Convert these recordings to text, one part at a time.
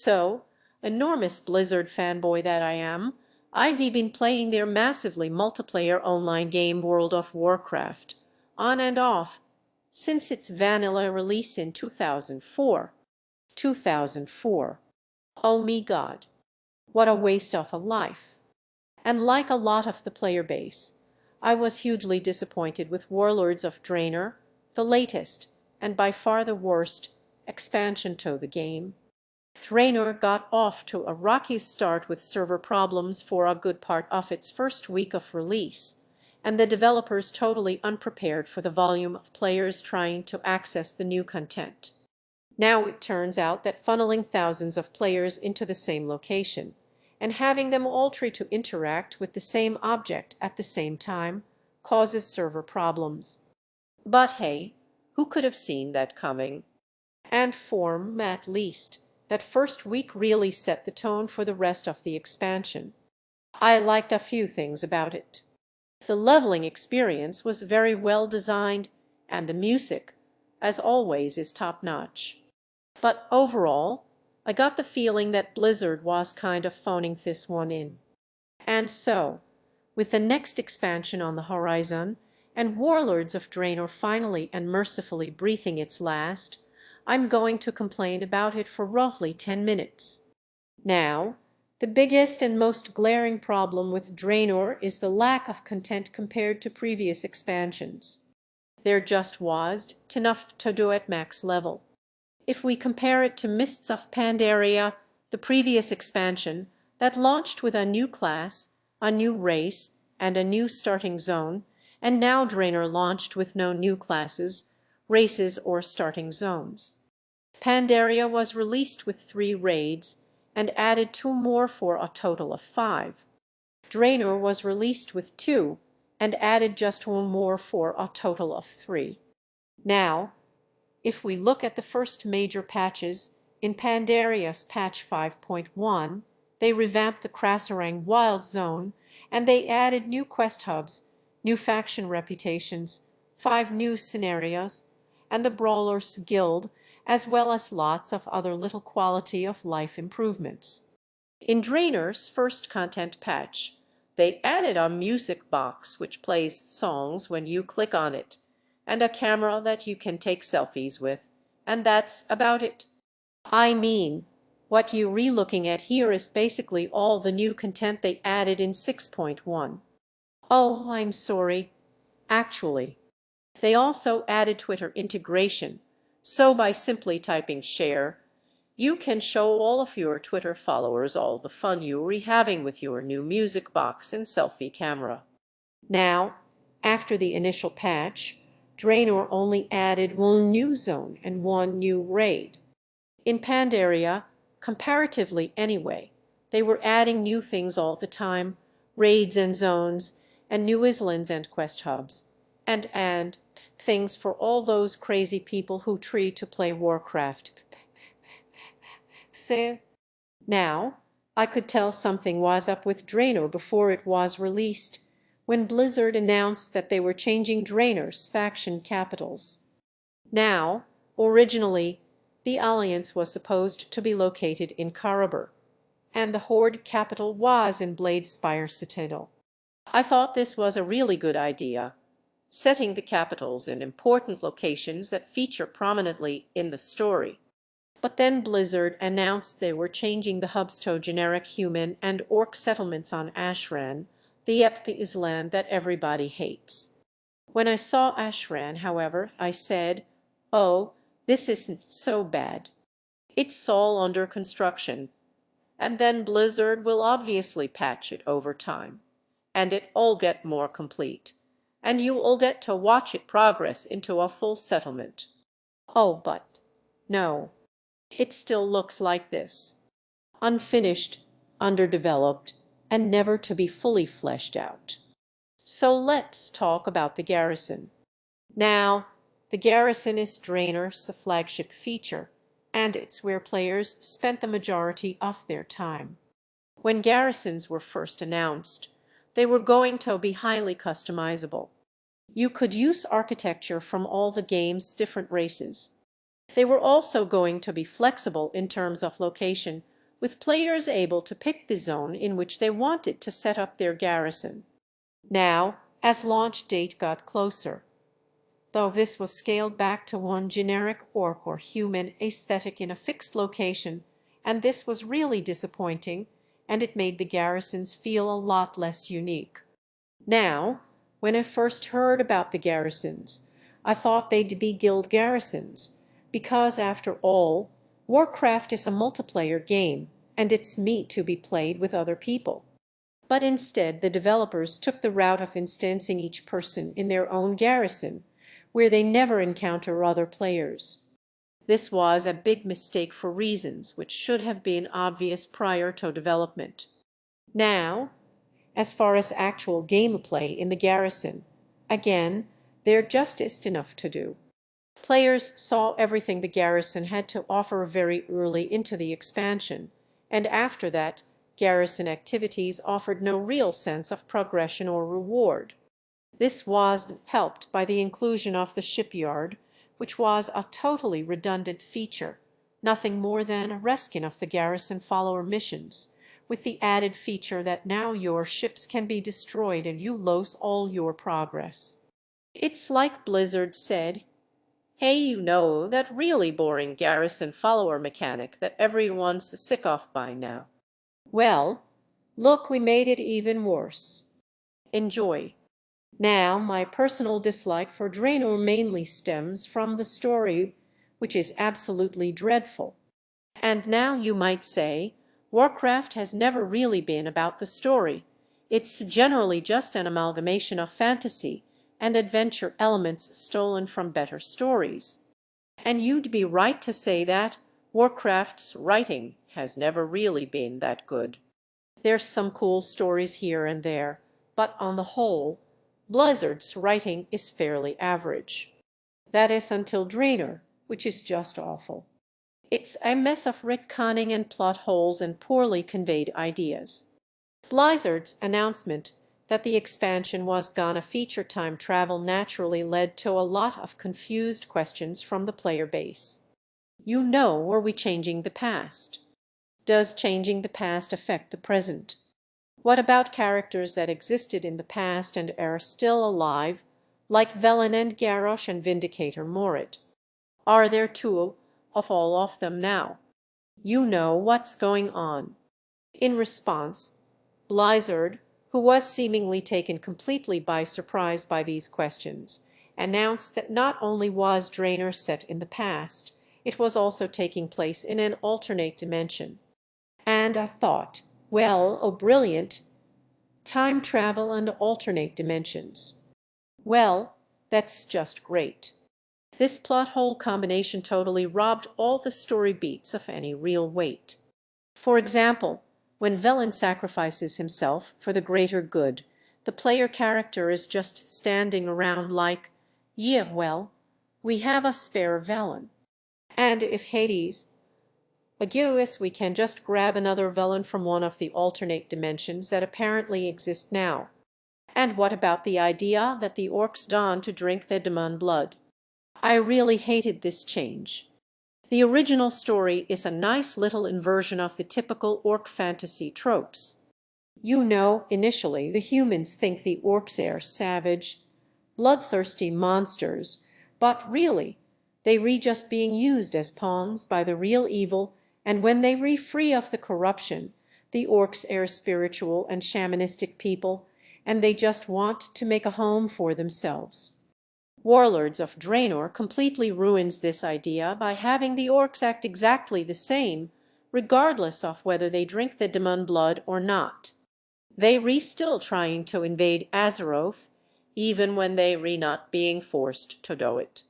So, enormous Blizzard fanboy that I am, I've been playing their massively multiplayer online game World of Warcraft, on and off, since its vanilla release in 2004. 2004. Oh me God. What a waste of a life. And like a lot of the player base, I was hugely disappointed with Warlords of Draenor, the latest, and by far the worst, expansion to the game. Draenor got off to a rocky start with server problems for a good part of its first week of release, and the developers totally unprepared for the volume of players trying to access the new content. Now it turns out that funneling thousands of players into the same location, and having them all try to interact with the same object at the same time, causes server problems. But hey, who could have seen that coming? And form, at least, that first week really set the tone for the rest of the expansion. I liked a few things about it. The leveling experience was very well designed, and the music, as always, is top-notch. But overall, I got the feeling that Blizzard was kind of phoning this one in. And so, with the next expansion on the horizon, and Warlords of Draenor finally and mercifully breathing its last, I'm going to complain about it for roughly 10 minutes. Now, the biggest and most glaring problem with Draenor is the lack of content compared to previous expansions. There just wasn't enough to do at max level. If we compare it to Mists of Pandaria, the previous expansion that launched with a new class, a new race, and a new starting zone, and now Draenor launched with no new classes, races, or starting zones. Pandaria was released with 3 raids and added 2 more for a total of 5. Draenor was released with 2 and added just 1 more for a total of 3. Now, if we look at the first major patches, in Pandaria's patch 5.1, they revamped the Krasarang Wild Zone, and they added new quest hubs, new faction reputations, 5 new scenarios, and the Brawlers Guild, as well as lots of other little quality of life improvements. In Draenor's first content patch, they added a music box which plays songs when you click on it, and a camera that you can take selfies with, and that's about it. I mean, what you're re-looking at here is basically all the new content they added in 6.1. Oh, I'm sorry. Actually, they also added Twitter integration, so by simply typing share, you can show all of your Twitter followers all the fun you're having with your new music box and selfie camera. Now, after the initial patch, Draenor only added 1 new zone and 1 new raid. In Pandaria, comparatively anyway, they were adding new things all the time, raids and zones, and new islands and quest hubs, and things for all those crazy people who try to play Warcraft. Now, I could tell something was up with Draenor before it was released, when Blizzard announced that they were changing Draenor's faction capitals. Now, originally, the Alliance was supposed to be located in Karabur, and the Horde capital was in Bladespire Citadel. I thought this was a really good idea, setting the capitals in important locations that feature prominently in the story. But then Blizzard announced they were changing the hubs to generic human and orc settlements on Ashran, the island that everybody hates. When I saw Ashran, however, I said, oh, this isn't so bad. It's all under construction. And then Blizzard will obviously patch it over time, and it all get more complete, and you all get to watch it progress into a full settlement. Oh, but no. It still looks like this. Unfinished, underdeveloped, and never to be fully fleshed out. So let's talk about the garrison. Now, the garrison is Draenor's flagship feature, and it's where players spent the majority of their time. When garrisons were first announced, they were going to be highly customizable. You could use architecture from all the game's different races. They were also going to be flexible in terms of location, with players able to pick the zone in which they wanted to set up their garrison. Now, as launch date got closer, though this was scaled back to one generic orc or human aesthetic in a fixed location, and this was really disappointing, and it made the garrisons feel a lot less unique. Now, when I first heard about the garrisons, I thought they'd be guild garrisons, because after all, Warcraft is a multiplayer game, and it's meant to be played with other people. But instead, the developers took the route of instancing each person in their own garrison, where they never encounter other players. This was a big mistake for reasons which should have been obvious prior to development. Now, as far as actual gameplay in the garrison, again, there's just enough to do. Players saw everything the garrison had to offer very early into the expansion, and after that, garrison activities offered no real sense of progression or reward. This was helped by the inclusion of the shipyard, which was a totally redundant feature, nothing more than a reskin of the garrison follower missions, with the added feature that now your ships can be destroyed and you lose all your progress. It's like Blizzard said, "Hey, you know, that really boring garrison follower mechanic that everyone's sick of by now. Well, look, we made it even worse. Enjoy." Now, my personal dislike for Draenor mainly stems from the story, which is absolutely dreadful. And now you might say, Warcraft has never really been about the story. It's generally just an amalgamation of fantasy and adventure elements stolen from better stories. And you'd be right to say that Warcraft's writing has never really been that good. There's some cool stories here and there, but on the whole, Blizzard's writing is fairly average. That is until Draenor, which is just awful. It's a mess of retconning and plot holes and poorly conveyed ideas. Blizzard's announcement that the expansion was gonna feature time travel naturally led to a lot of confused questions from the player base. You know, were we changing the past? Does changing the past affect the present? What about characters that existed in the past and are still alive, like Velen and Garrosh and Vindicator Morit? Are there two of all of them now? You know what's going on. In response, Blizzard, who was seemingly taken completely by surprise by these questions, announced that not only was Draenor set in the past, it was also taking place in an alternate dimension. And I thought, well, oh brilliant, time travel and alternate dimensions. Well, that's just great. This plot hole combination totally robbed all the story beats of any real weight. For example, when Velen sacrifices himself for the greater good, the player character is just standing around like, yeah, well, we have a spare Velen. And if Hades Aguis, we can just grab another Velen from one of the alternate dimensions that apparently exist now. And what about the idea that the orcs don to drink the demon blood? I really hated this change. The original story is a nice little inversion of the typical orc fantasy tropes. You know, initially the humans think the orcs are savage, bloodthirsty monsters, but really, they re just being used as pawns by the real evil, and when they re free of the corruption, the orcs are spiritual and shamanistic people, and they just want to make a home for themselves. Warlords of Draenor completely ruins this idea by having the orcs act exactly the same, regardless of whether they drink the demon blood or not. They still trying to invade Azeroth, even when they not being forced to do it.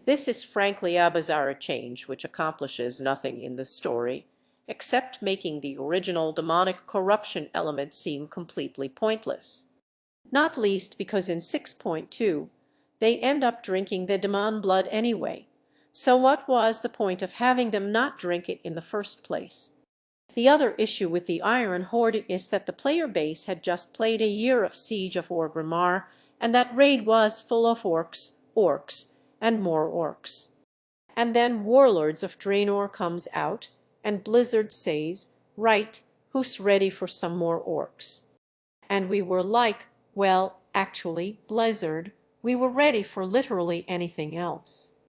This is frankly a bizarre change which accomplishes nothing in the story, except making the original demonic corruption element seem completely pointless. Not least because in 6.2, they end up drinking the demon blood anyway, so what was the point of having them not drink it in the first place? The other issue with the Iron Horde is that the player base had just played a year of Siege of Orgrimmar, and that raid was full of orcs, and more orcs. And then Warlords of Draenor comes out, and Blizzard says, Right, who's ready for some more orcs? And we were like, well, actually, Blizzard, we were ready for literally anything else.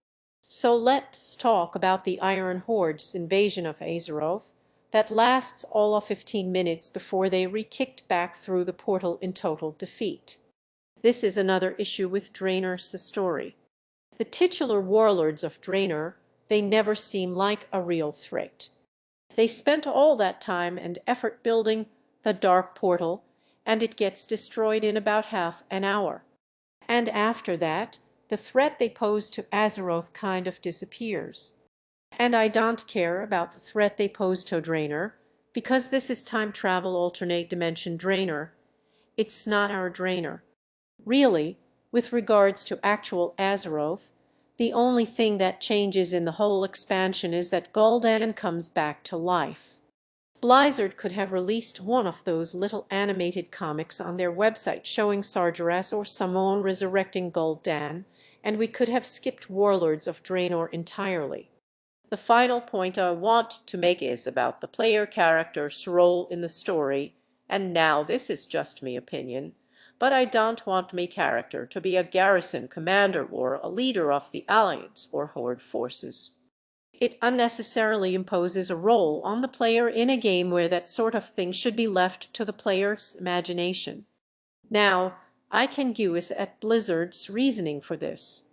So let's talk about the Iron Horde's invasion of Azeroth that lasts all of 15 minutes before they re-kicked back through the portal in total defeat. This is another issue with Draenor's story. The titular warlords of Draenor, they never seem like a real threat. They spent all that time and effort building the dark portal, and it gets destroyed in about half an hour. And after that, the threat they pose to Azeroth kind of disappears. And I don't care about the threat they pose to Draenor, because this is time travel alternate dimension Draenor. It's not our Draenor. Really, with regards to actual Azeroth, the only thing that changes in the whole expansion is that Gul'dan comes back to life. Blizzard could have released one of those little animated comics on their website showing Sargeras or Samon resurrecting Gul'dan, and we could have skipped Warlords of Draenor entirely. The final point I want to make is about the player character's role in the story, and now this is just me opinion, but I don't want me character to be a garrison commander or a leader of the Alliance or Horde forces. It unnecessarily imposes a role on the player in a game where that sort of thing should be left to the player's imagination. Now, I can guess at Blizzard's reasoning for this.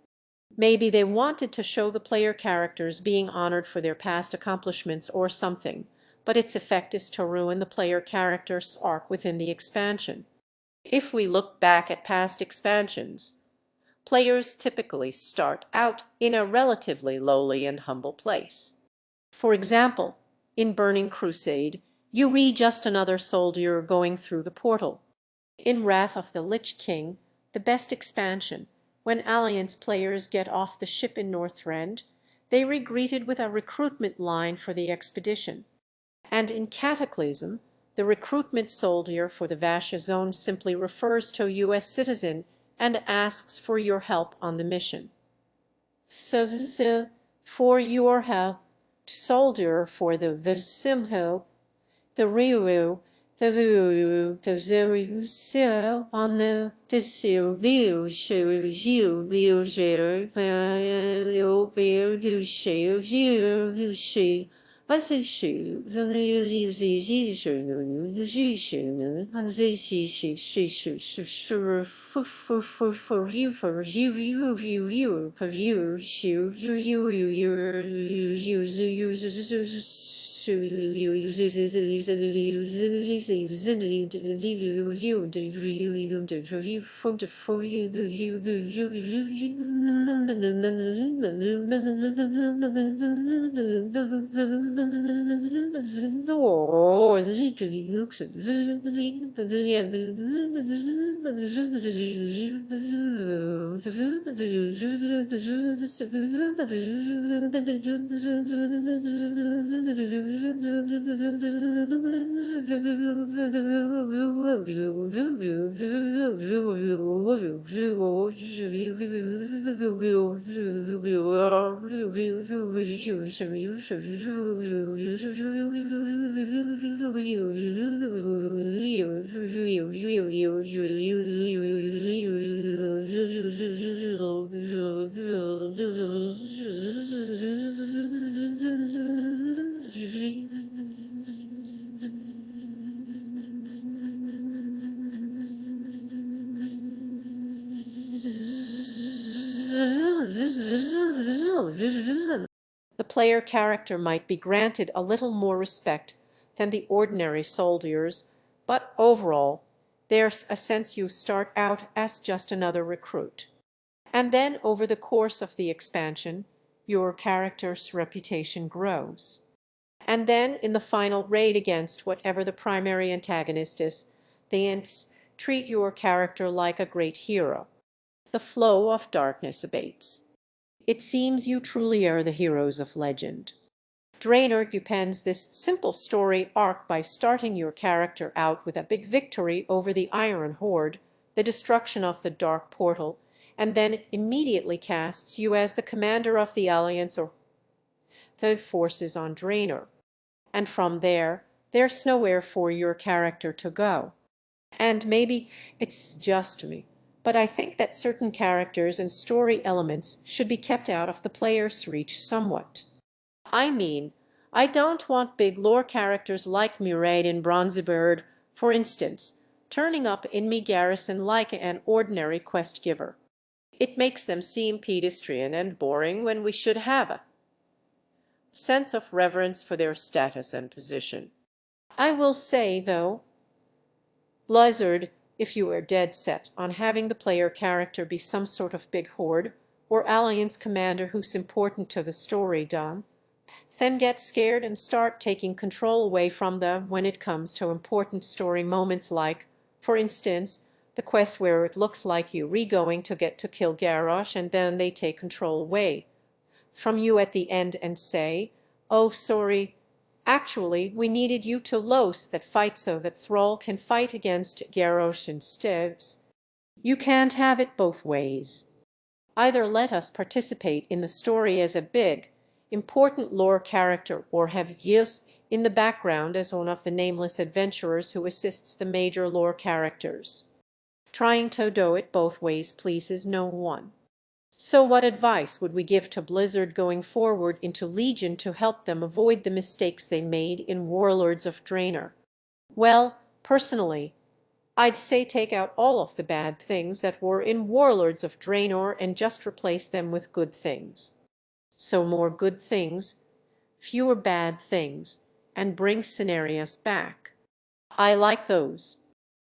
Maybe they wanted to show the player characters being honored for their past accomplishments or something, but its effect is to ruin the player character's arc within the expansion. If we look back at past expansions, players typically start out in a relatively lowly and humble place. For example, in Burning Crusade, you read just another soldier going through the portal. In Wrath of the Lich King, the best expansion, when Alliance players get off the ship in Northrend, they are greeted with a recruitment line for the expedition. And in Cataclysm, the recruitment soldier for the Vasha zone simply refers to a U.S. citizen and asks for your help on the mission. So for your help, soldier for the Vsimho, the Riu, the Vu, the Zeriu, on the Disu, Liu, Shu, Yu, Liu, Zhu, Liu, Liu, Shu, Yu, Shi. But is she the player character might be granted a little more respect than the ordinary soldiers, but overall, there's a sense you start out as just another recruit. And then over the course of the expansion, your character's reputation grows. And then in the final raid against whatever the primary antagonist is, they treat your character like a great hero. The flow of darkness abates. It seems you truly are the heroes of legend. Draenor upends this simple story arc by starting your character out with a big victory over the Iron Horde, the destruction of the Dark Portal, and then it immediately casts you as the commander of the Alliance or the forces on Draenor. And from there, There's nowhere for your character to go. And maybe it's just me, but I think that certain characters and story elements should be kept out of the player's reach somewhat. I mean, I don't want big lore characters like Murade in Bronzebird, for instance, turning up in me garrison like an ordinary quest giver. It makes them seem pedestrian and boring when we should have a sense of reverence for their status and position. I will say, though, Blizzard, if you are dead set on having the player character be some sort of big horde or alliance commander who's important to the story done, then get scared and start taking control away from them when it comes to important story moments like, for instance, the quest where it looks like you re-going to get to kill Garrosh and then they take control away from you at the end and say, "Oh, sorry, actually, we needed you to lose that fight so that Thrall can fight against Garrosh instead." You can't have it both ways. Either let us participate in the story as a big, important lore character, or have Yils in the background as one of the nameless adventurers who assists the major lore characters. Trying to do it both ways pleases no one. So what advice would we give to Blizzard going forward into Legion to help them avoid the mistakes they made in Warlords of Draenor? Well, personally, I'd say take out all of the bad things that were in Warlords of Draenor and just replace them with good things. So more good things, fewer bad things, and bring scenarios back. I like those.